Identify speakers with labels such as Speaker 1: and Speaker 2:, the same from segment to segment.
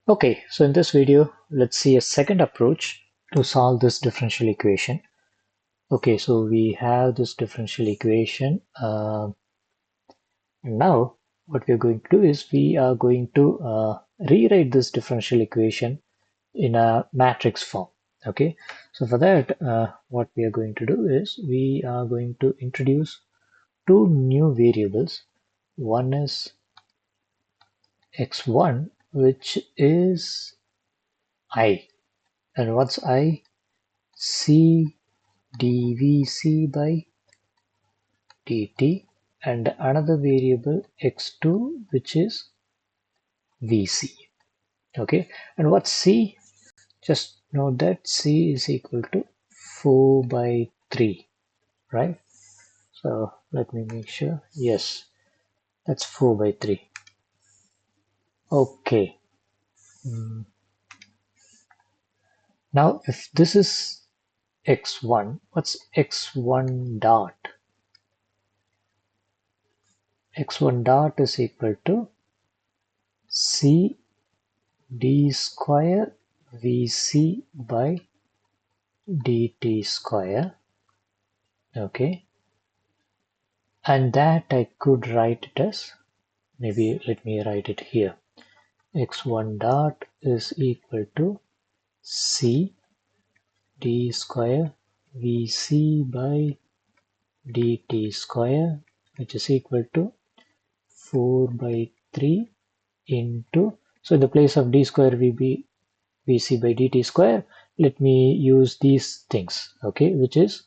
Speaker 1: Okay, so in this video, let's see a second approach to solve this differential equation. Okay, so we have this differential equation. Now, what we're going to do is we are going to rewrite this differential equation in a matrix form. Okay, so for that, what we are going to do is we are going to introduce two new variables. One is x1, which is I. And what's I? C dvc by dt, and another variable x2, which is vc. Okay, and what's c? Just note that c is equal to 4 by 3, right? So let me make sure. Yes, that's 4 by 3. Okay. Now if this is x1, what's x1 dot? X1 dot is equal to c d square vc by dt square. Okay, and that I could write it as, maybe let me write it here, x1 dot is equal to c d square vc by dt square, which is equal to 4 by 3 into, so in the place of d square vc by dt square, let me use these things, okay, which is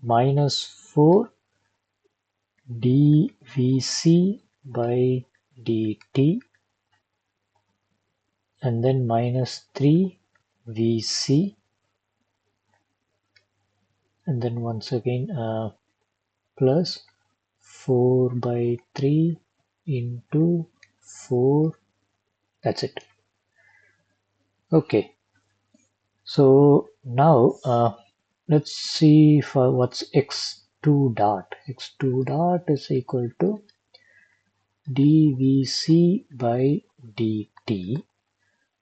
Speaker 1: minus 4 dvc by dt, and then minus 3 vc, and then once again plus 4 by 3 into 4. That's it. Okay, so now let's see for what's x2 dot. X2 dot is equal to dvc by dt,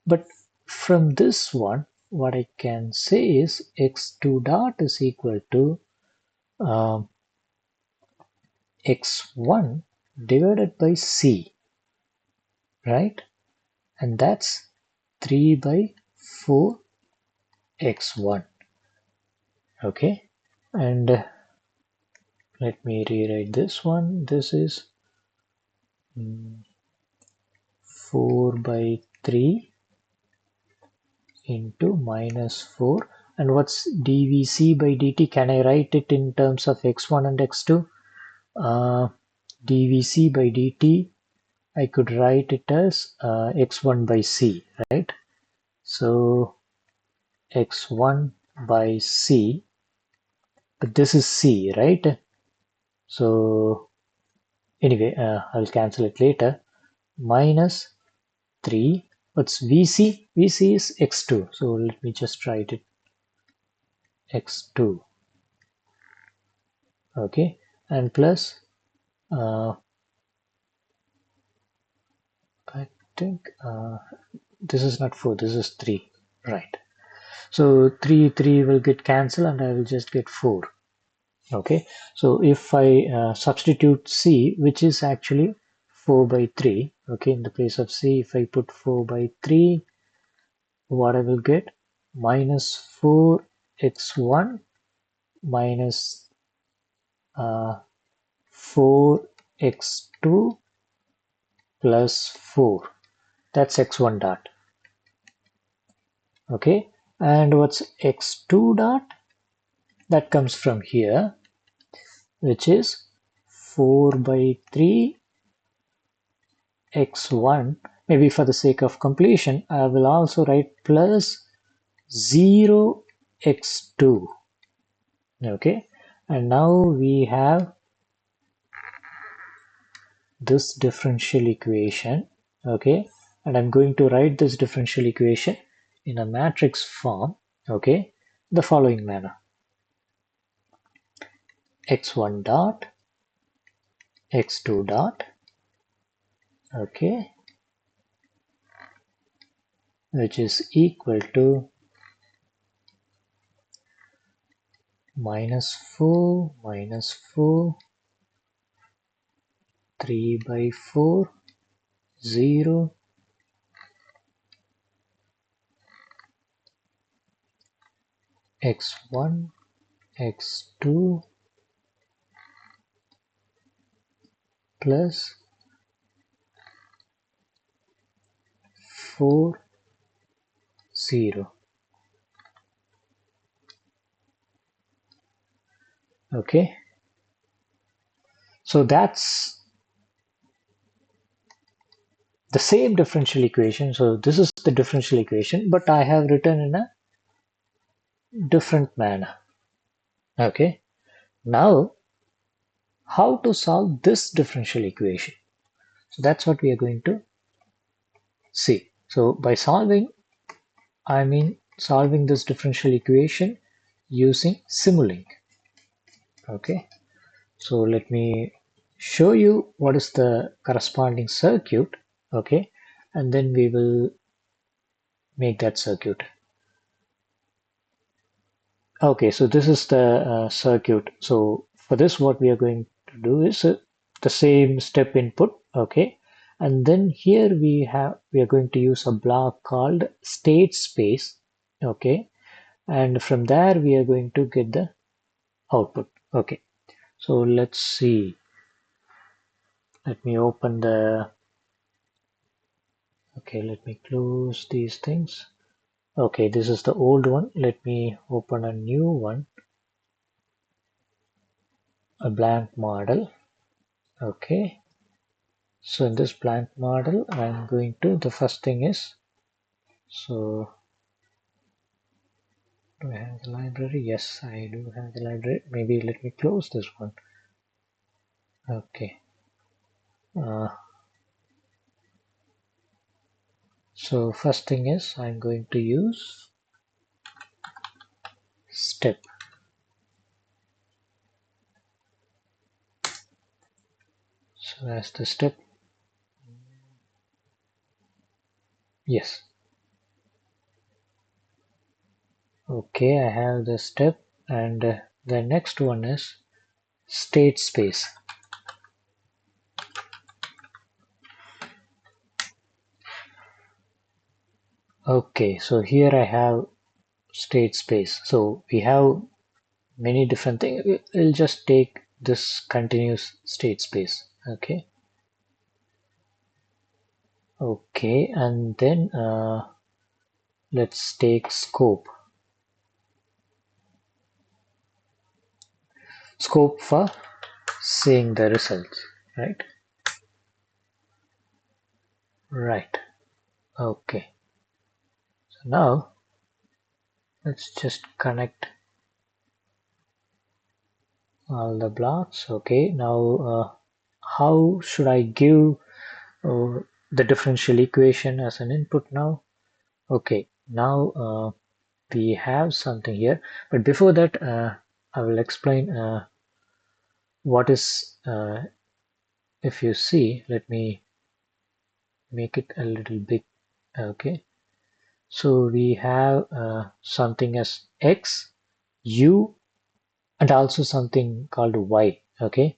Speaker 1: but from this one what I can say is x2 dot is equal to x1 divided by c, right? And that's 3 by 4 x1. Okay, and let me rewrite this one. This is 4 by 3 into minus 4. And what's dvc by dt? Can I write it in terms of x1 and x2? Dvc by dt, I could write it as x1 by c, right? So x1 by c, but this is c, right? So anyway, I'll cancel it later. Minus 3. What's vc? Vc is x2. So let me just write it x2. Okay, and plus I think this is not 4, this is 3, right? So 3 will get cancelled and I will just get 4. Okay, so if I substitute c, which is actually 4 by 3, okay, in the place of c, if I put 4 by 3, what I will get? Minus 4 x1 minus 4 x2 plus 4. That's x1 dot. Okay, and what's x2 dot? That comes from here, which is 4 by 3 x1. Maybe for the sake of completion, I will also write plus 0 x2. Okay, and now we have this differential equation. Okay, and I'm going to write this differential equation in a matrix form. Okay, the following manner: x1 dot, x2 dot, okay, which is equal to -4 -4 3/4 0 x1 x2 plus 4 0. Okay, so that's the same differential equation. So this is the differential equation, but I have written in a different manner. Okay, now how to solve this differential equation? So that's what we are going to see. So by solving, I mean solving this differential equation using simulink. Okay, so let me show you what is the corresponding circuit. Okay, and then we will make that circuit. Okay, so this is the circuit. So for this, what we are going to do is the same step input. Okay, and then here we are going to use a block called state space. Okay, and from there we are going to get the output. Okay, so let's see. Let me open the. Okay, let me close these things. Okay, this is the old one. Let me open a new one, a blank model. Okay, so in this blank model, I'm going to, the first thing is, so do I have the library? Yes, I do have the library. Maybe let me close this one. Okay. Uh, so first thing is I'm going to use step. So as the step, yes. Okay, I have the step, and the next one is state space. Okay, so here I have state space. So we have many different things. We'll just take this continuous state space. Okay. Okay, and then let's take scope. Scope for seeing the results, right? Right. Okay. So now let's just connect all the blocks. Okay. Now how should I give the differential equation as an input now? Okay. Now we have something here, but before that I will explain what is if you see, let me make it a little big. Okay, so we have something as x, u, and also something called y. Okay,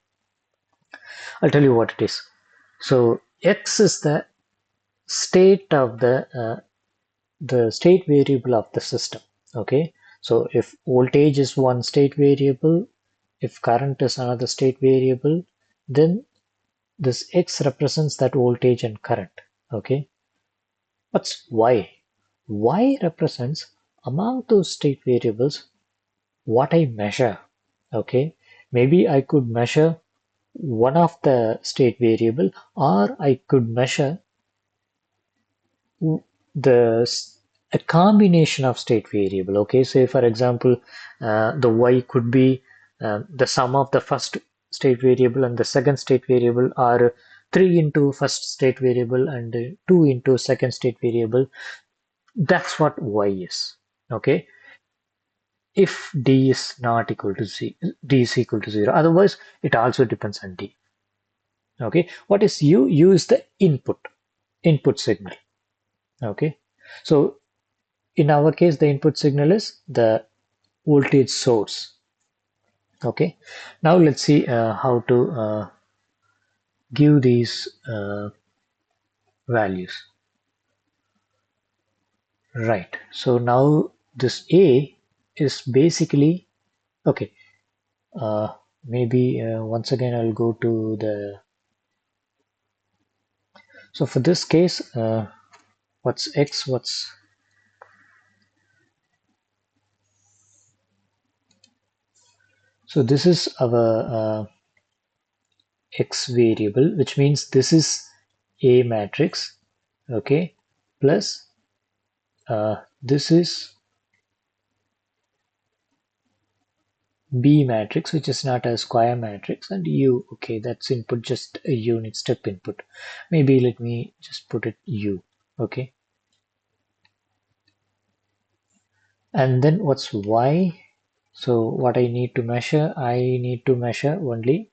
Speaker 1: I'll tell you what it is. So x is state of the state variable of the system. Okay, so if voltage is one state variable, if current is another state variable, then this x represents that voltage and current. Okay, what's y? Y represents among those state variables what I measure. Okay, maybe I could measure one of the state variable, or I could measure the a combination of state variable. Okay, say for example, the y could be the sum of the first state variable and the second state variable, or 3 into first state variable and 2 into second state variable. That's what y is. Okay, if d is not equal to d is equal to 0, otherwise it also depends on d. Okay, what is u? U is the input signal. Okay, So in our case, the input signal is the voltage source. Okay, now let's see how to give these values. Right, so now this A is basically, okay, maybe once again I'll go to the, so for this case, what's X, so this is our X variable, which means this is A matrix, okay, plus this is B matrix, which is not a square matrix, and U, okay, that's input, just a unit step input. Maybe let me just put it U, okay. And then what's Y? So what I need to measure, I need to measure only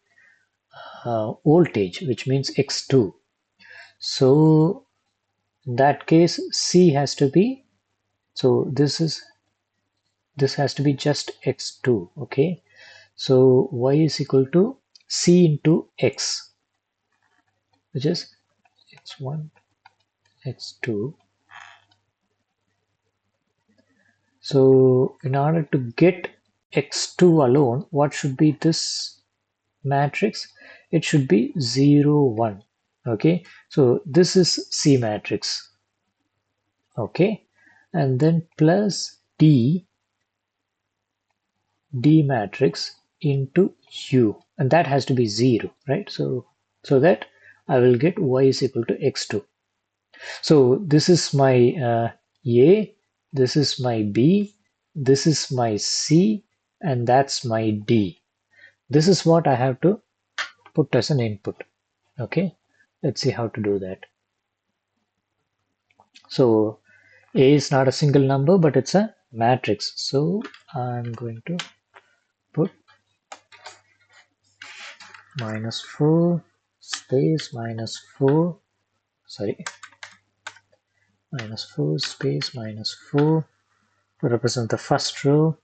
Speaker 1: voltage, which means X2. So in that case, C has to be, so this has to be just X2, okay. So Y is equal to C into X, which is X1, X2. So in order to get X2 alone, what should be this matrix? It should be 0, 1. Okay, so this is C matrix. Okay, and then plus D matrix into U, and that has to be 0, right? So that I will get Y is equal to X2. So this is my A, this is my B, this is my C, and that's my D. This is what I have to put as an input. Okay, let's see how to do that. So A is not a single number, but it's a matrix. So I'm going to put -4 space -4, sorry, -4 space -4 to represent the first row.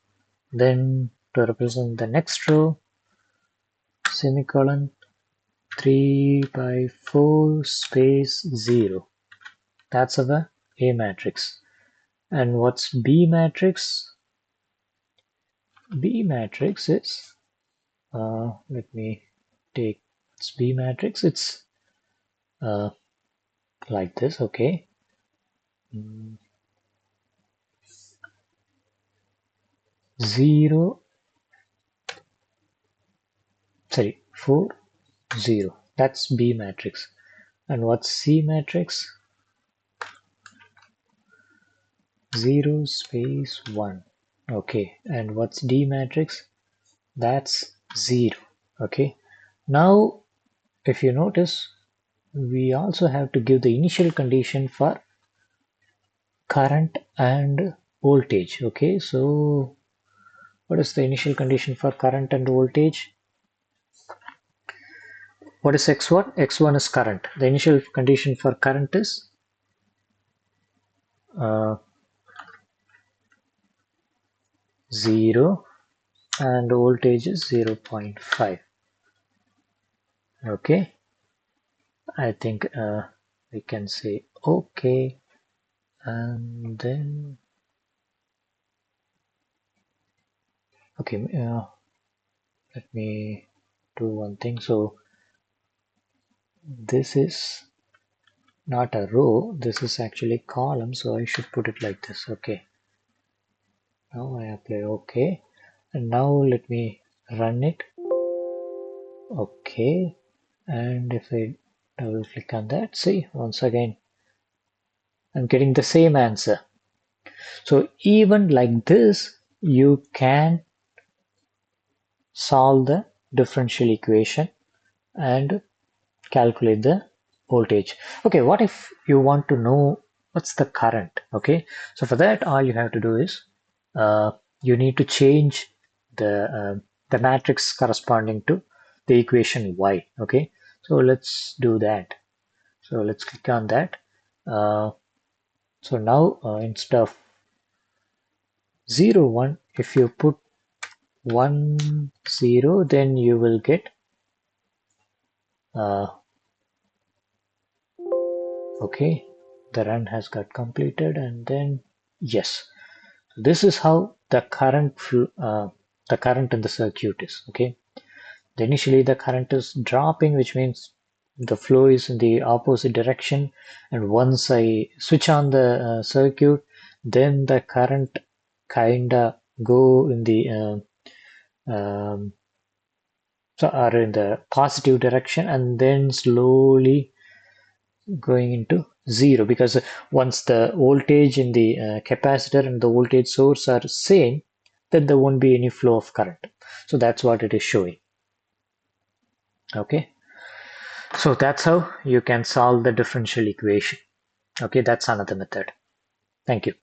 Speaker 1: Then to represent the next row, semicolon 3 by 4 space 0. That's our A matrix. And what's B matrix? B matrix is, let me take its B matrix. It's like this, okay. 0, sorry, 4, 0. That's B matrix. And what's C matrix? 0 space 1. Okay. And what's D matrix? That's 0. Okay. Now, if you notice, we also have to give the initial condition for current and voltage. Okay. So, what is the initial condition for current and voltage? What is X1? X1 is current. The initial condition for current is uh, 0 and voltage is 0.5. Okay, I think we can say okay, and then okay, let me do one thing. So this is not a row, this is actually column, so I should put it like this. Okay, now I apply okay, and now let me run it. Okay, and if I double click on that, see, once again I'm getting the same answer. So even like this, you can solve the differential equation and calculate the voltage. Okay, what if you want to know what's the current? Okay, so for that, all you have to do is you need to change the matrix corresponding to the equation y. Okay, so let's do that. So let's click on that. So now instead of 0 1, if you put 1 0, then you will get uh, okay, the run has got completed, and then yes, this is how the current in the circuit is. Okay, initially the current is dropping, which means the flow is in the opposite direction, and once I switch on the circuit, then the current kinda go in the so are in the positive direction, and then slowly going into zero, because once the voltage in the capacitor and the voltage source are same, then there won't be any flow of current. So that's what it is showing. Okay, so that's how you can solve the differential equation. Okay, that's another method. Thank you.